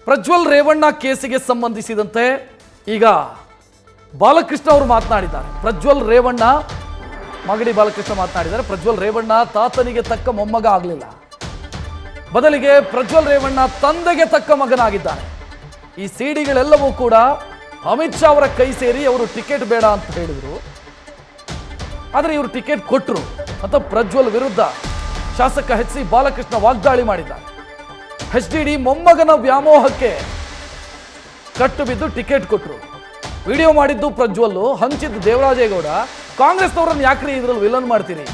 ಪ್ರಜ್ವಲ್ ರೇವಣ್ಣ ಕೇಸಿಗೆ ಸಂಬಂಧಿಸಿದಂತೆ ಈಗ ಬಾಲಕೃಷ್ಣ ಅವರು ಮಾತನಾಡಿದ್ದಾರೆ. ಪ್ರಜ್ವಲ್ ರೇವಣ್ಣ ಮಗಡಿ ಬಾಲಕೃಷ್ಣ ಮಾತನಾಡಿದ್ದಾರೆ. ಪ್ರಜ್ವಲ್ ರೇವಣ್ಣ ತಾತನಿಗೆ ತಕ್ಕ ಮೊಮ್ಮಗ ಆಗಲಿಲ್ಲ, ಬದಲಿಗೆ ಪ್ರಜ್ವಲ್ ರೇವಣ್ಣ ತಂದೆಗೆ ತಕ್ಕ ಮಗನಾಗಿದ್ದಾನೆ. ಈ ಸಿಡಿಗಳೆಲ್ಲವೂ ಕೂಡ ಅಮಿತ್ ಶಾ ಅವರ ಕೈ ಸೇರಿ ಅವರು ಟಿಕೆಟ್ ಬೇಡ ಅಂತ ಹೇಳಿದ್ರು, ಆದರೆ ಇವರು ಟಿಕೆಟ್ ಕೊಟ್ಟರು ಅಂತ ಪ್ರಜ್ವಲ್ ವಿರುದ್ಧ ಶಾಸಕ ಎಚ್ ಸಿ ಬಾಲಕೃಷ್ಣ ವಾಗ್ದಾಳಿ ಮಾಡಿದ್ದಾರೆ. HDD ಮೊಮ್ಮಗನ ವ್ಯಾಮೋಹಕ್ಕೆ ಕಟ್ಟು ಬಿದ್ದು ಟಿಕೆಟ್ ಕೊಟ್ಟರು. ವಿಡಿಯೋ ಮಾಡಿದ್ದು ಪ್ರಜ್ವಲ್, ಹಂಚಿದ್ದು ದೇವರಾಜೇಗೌಡ. ಕಾಂಗ್ರೆಸ್ನವರನ್ನು ಯಾಕ್ರಿ ಇದ್ರಲ್ಲಿ ವಿಲನ್ ಮಾಡ್ತೀರಿ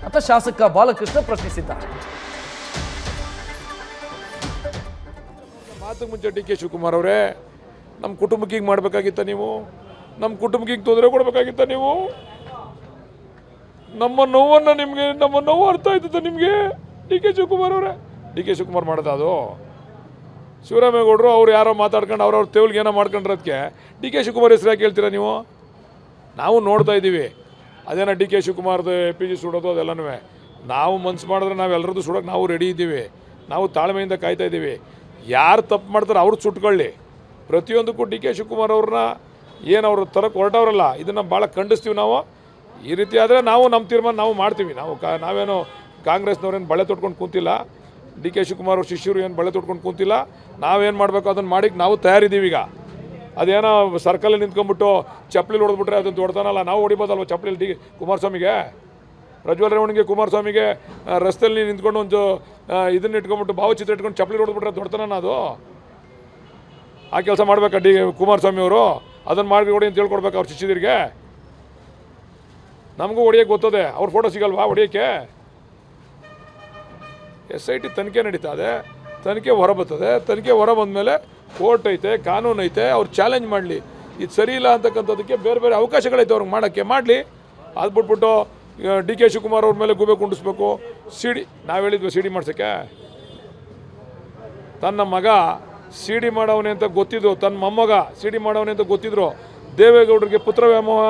ಅಂತ ಶಾಸಕ ಬಾಲಕೃಷ್ಣ ಪ್ರಶ್ನಿಸಿದ್ದಾರೆ. ಮಾತು ಮುಂಚೆ ಡಿ ಕೆ ಶಿವಕುಮಾರ್ ಅವರೇ, ನಮ್ಮ ಕುಟುಂಬಕ್ಕೆ ಹಿಂಗೆ ಮಾಡಬೇಕಾಗಿತ್ತ ನೀವು? ನಮ್ಮ ಕುಟುಂಬಕ್ಕೆ ಹಿಂಗೆ ತೊಂದರೆ ಕೊಡಬೇಕಾಗಿತ್ತ ನೀವು? ನಮ್ಮ ನೋವನ್ನು ನಿಮಗೆ, ನಮ್ಮ ನೋವು ಅರ್ಥ ಆಯ್ತದ ನಿಮಗೆ? ಡಿ ಕೆ ಶಿವಕುಮಾರ್ ಅವರೇ, ಡಿ ಕೆ ಶಿವಕುಮಾರ್ ಮಾಡೋದು ಅದು. ಶಿವರಾಮೇಗೌಡರು ಅವ್ರು ಯಾರೋ ಮಾತಾಡ್ಕೊಂಡು ಅವ್ರವ್ರ ತೇವಲ್ಗೆ ಏನೋ ಮಾಡ್ಕೊಂಡಿರೋದಕ್ಕೆ ಡಿ ಕೆ ಶಿವಕುಮಾರ್ ಹೆಸರು ಯಾಕೆ ಹೇಳ್ತೀರಾ ನೀವು? ನಾವು ನೋಡ್ತಾ ಇದ್ದೀವಿ ಅದೇನೋ ಡಿ ಕೆ ಶಿವಕುಮಾರ್ದು PG ಸುಡೋದು ಅದೆಲ್ಲನೂ. ನಾವು ಮನ್ಸು ಮಾಡಿದ್ರೆ ನಾವೆಲ್ಲರದ್ದು ಸುಡೋಕೆ ನಾವು ರೆಡಿ ಇದ್ದೀವಿ. ನಾವು ತಾಳ್ಮೆಯಿಂದ ಕಾಯ್ತಾ ಇದ್ದೀವಿ. ಯಾರು ತಪ್ಪು ಮಾಡ್ತಾರೆ ಅವ್ರು ಸುಟ್ಕೊಳ್ಳಿ. ಪ್ರತಿಯೊಂದಕ್ಕೂ ಡಿ ಕೆ ಶಿವಕುಮಾರ್ ಅವ್ರನ್ನ ಏನು ಅವರು ತರಕ್ಕೆ ಹೊರಟವ್ರಲ್ಲ, ಇದನ್ನು ಭಾಳ ಖಂಡಿಸ್ತೀವಿ ನಾವು. ಈ ರೀತಿ ಆದರೆ ನಾವು ನಮ್ಮ ತೀರ್ಮಾನ ನಾವು ಮಾಡ್ತೀವಿ. ನಾವೇನು ಕಾಂಗ್ರೆಸ್ನವ್ರೇನು ಬಳೆ ತೊಟ್ಕೊಂಡು ಕೂತಿಲ್ಲ, ಡಿ ಕೆ ಶಿವಕುಮಾರ್ ಅವ್ರ ಶಿಷ್ಯರು ಏನು ಬಳೆ ತೊಟ್ಕೊಂಡು ಕೂತಿಲ್ಲ. ನಾವೇನು ಮಾಡಬೇಕು ಅದನ್ನು ಮಾಡಿಕ್ಕೆ ನಾವು ತಯಾರಿದ್ದೀವಿ. ಈಗ ಅದೇನೋ ಸರ್ಕಲಲ್ಲಿ ನಿಂತ್ಕೊಂಡ್ಬಿಟ್ಟು ಚಪ್ಪಲಿ ಹೊಡೆದ್ಬಿಟ್ರೆ ಅದನ್ನು ದೊಡ್ತಾನಲ್ಲ, ನಾವು ಹೊಡಿಬೋದಲ್ವ ಚಪ್ಪಲಿ ಕುಮಾರಸ್ವಾಮಿಗೆ, ಪ್ರಜ್ವಲ್ ರೇವಣ್ಣಗೆ ಕುಮಾರಸ್ವಾಮಿಗೆ ರಸ್ತೆಯಲ್ಲಿ ನಿಂತ್ಕೊಂಡು ಒಂದು ಇದನ್ನ ಇಟ್ಕೊಂಡ್ಬಿಟ್ಟು ಭಾವಚಿತ್ರ ಇಟ್ಕೊಂಡು ಚಪ್ಪಲಿ ಹೊಡೆದ್ಬಿಟ್ರೆ ದೊಡ್ತಾನ ಅದು? ಆ ಕೆಲಸ ಮಾಡಬೇಕಾ ಕುಮಾರಸ್ವಾಮಿ ಅವರು? ಅದನ್ನು ಮಾಡಿ ಹೊಡಿ ಅಂತ ಹೇಳ್ಕೊಡ್ಬೇಕು ಅವ್ರ ಶಿಷ್ಯರಿಗೆ. ನಮಗೂ ಹೊಡಿಯೋಕ್ಕೆ ಗೊತ್ತದೆ, ಅವ್ರ ಫೋಟೋ ಸಿಗಲ್ವಾ ಹೊಡಿಯೋಕ್ಕೆ? SIT ತನಿಖೆ ನಡೀತಾ ಇದೆ, ತನಿಖೆ ಹೊರ ಬರ್ತದೆ. ತನಿಖೆ ಹೊರ ಬಂದಮೇಲೆ ಕೋರ್ಟ್ ಐತೆ, ಕಾನೂನು ಐತೆ, ಅವ್ರು ಚಾಲೆಂಜ್ ಮಾಡಲಿ. ಇದು ಸರಿ ಇಲ್ಲ ಅಂತಕ್ಕಂಥದ್ದಕ್ಕೆ ಬೇರೆ ಬೇರೆ ಅವಕಾಶಗಳೈತೆ ಅವ್ರಿಗೆ ಮಾಡೋಕ್ಕೆ, ಮಾಡಲಿ. ಅದು ಬಿಟ್ಬಿಟ್ಟು ಡಿ ಕೆ ಶಿವಕುಮಾರ್ ಅವ್ರ ಮೇಲೆ ಗೂಬೆ ಕುಂಡಿಸ್ಬೇಕು. ನಾವು ಹೇಳಿದ್ವಿ CD ಮಾಡ್ಸೋಕ್ಕೆ. ತನ್ನ ಮಗ CD ಮಾಡವನೇ ಅಂತ ಗೊತ್ತಿದ್ರು, ತನ್ನ ಮೊಮ್ಮಗ CD ಮಾಡವನೇ ಅಂತ ಗೊತ್ತಿದ್ರು. ದೇವೇಗೌಡರಿಗೆ ಪುತ್ರ ವ್ಯಾಮೋಹ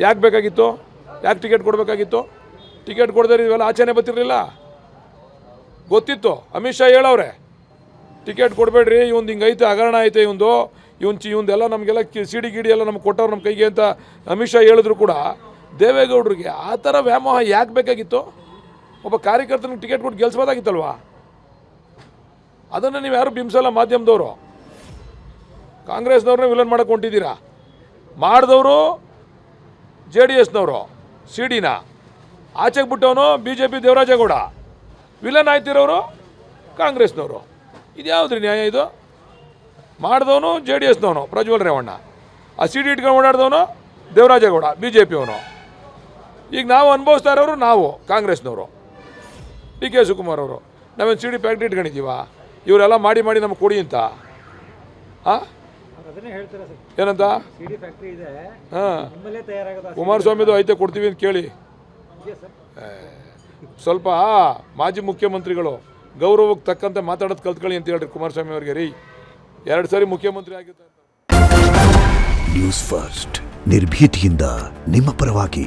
ಯಾಕೆ ಬೇಕಾಗಿತ್ತು? ಯಾಕೆ ಟಿಕೆಟ್ ಕೊಡಬೇಕಾಗಿತ್ತು? ಟಿಕೆಟ್ ಕೊಡದೇ ಇವೆಲ್ಲ ಆಚೆನೇ ಬರ್ತಿರಲಿಲ್ಲ, ಗೊತ್ತಿತ್ತು. ಅಮಿತ್ ಶಾ ಹೇಳವ್ರೆ ಟಿಕೆಟ್ ಕೊಡಬೇಡ್ರಿ, ಇವಂದು ಹಿಂಗೆ ಐತೆ, ಹಗರಣ ಐತೆ ಇವಂದೆಲ್ಲ ನಮಗೆಲ್ಲ CD ಗಿಡಿ ಎಲ್ಲ ನಮ್ಗೆ ಕೊಟ್ಟವ್ರು ನಮ್ಮ ಕೈಗೆ ಅಂತ ಅಮಿತ್ ಶಾ ಹೇಳಿದ್ರು ಕೂಡ ದೇವೇಗೌಡರಿಗೆ ಆ ಥರ ವ್ಯಾಮೋಹ ಯಾಕೆ ಬೇಕಾಗಿತ್ತು? ಒಬ್ಬ ಕಾರ್ಯಕರ್ತನಿಗೆ ಟಿಕೆಟ್ ಕೊಟ್ಟು ಗೆಲ್ಸ್ಬೋದಾಗಿತ್ತಲ್ವಾ? ಅದನ್ನು ನೀವು ಯಾರು ಬಿಂಬಿಸಲ್ಲ ಮಾಧ್ಯಮದವರು. ಕಾಂಗ್ರೆಸ್ನವ್ರನ್ನ ವಿಲನ್ ಮಾಡೋಕೆ ಹೊಂಟಿದ್ದೀರಾ. ಮಾಡಿದವರು JDSನವರು, CDನ ಆಚೆಗೆ ಬಿಟ್ಟವನು BJP ದೇವರಾಜೇಗೌಡ, ವಿಲನ್ ಆಯ್ತಿರೋರು ಕಾಂಗ್ರೆಸ್ನವರು. ಇದ್ಯಾವುದ್ರಿ ನ್ಯಾಯ ಇದು? ಮಾಡಿದವನು JDSನವನು ಪ್ರಜ್ವಲ್ ರೇವಣ್ಣ, ಆ CD ಇಟ್ಕೊಂಡು ಓಡಾಡಿದವನು ದೇವರಾಜೇಗೌಡ BJPಯವನು. ಈಗ ನಾವು ಅನುಭವಿಸ್ತಾ ಇರೋರು ನಾವು ಕಾಂಗ್ರೆಸ್ನವರು, ಡಿ ಕೆ ಶಿವಕುಮಾರ್ ಅವರು. ನಾವೇನು CD ಫ್ಯಾಕ್ಟ್ರಿ ಇಟ್ಕೊಂಡಿದ್ದೀವ? ಇವರೆಲ್ಲ ಮಾಡಿ ಮಾಡಿ ನಮಗೆ ಕೊಡಿ ಅಂತ? ಏನಂತ? ಕುಮಾರಸ್ವಾಮಿದು ಐತೆ ಕೊಡ್ತೀವಿ ಅಂತ ಕೇಳಿ. ಸ್ವಲ್ಪ ಮಾಜಿ ಮುಖ್ಯಮಂತ್ರಿಗಳು ಗೌರವಕ್ಕೆ ತಕ್ಕಂತೆ ಮಾತಾಡೋದು ಕಲ್ತ್ಕೊಳ್ಳಿ ಅಂತ ಹೇಳ್ರಿ ಕುಮಾರಸ್ವಾಮಿ ಅವ್ರಿಗೆ. ರೀ 2 ಸಾರಿ ಮುಖ್ಯಮಂತ್ರಿ ಆಗಿರ್ತಾರೆ. ನ್ಯೂಸ್ ಫಸ್ಟ್ ನಿರ್ಭೀತಿಯಿಂದ ನಿಮ್ಮ ಪರವಾಗಿ.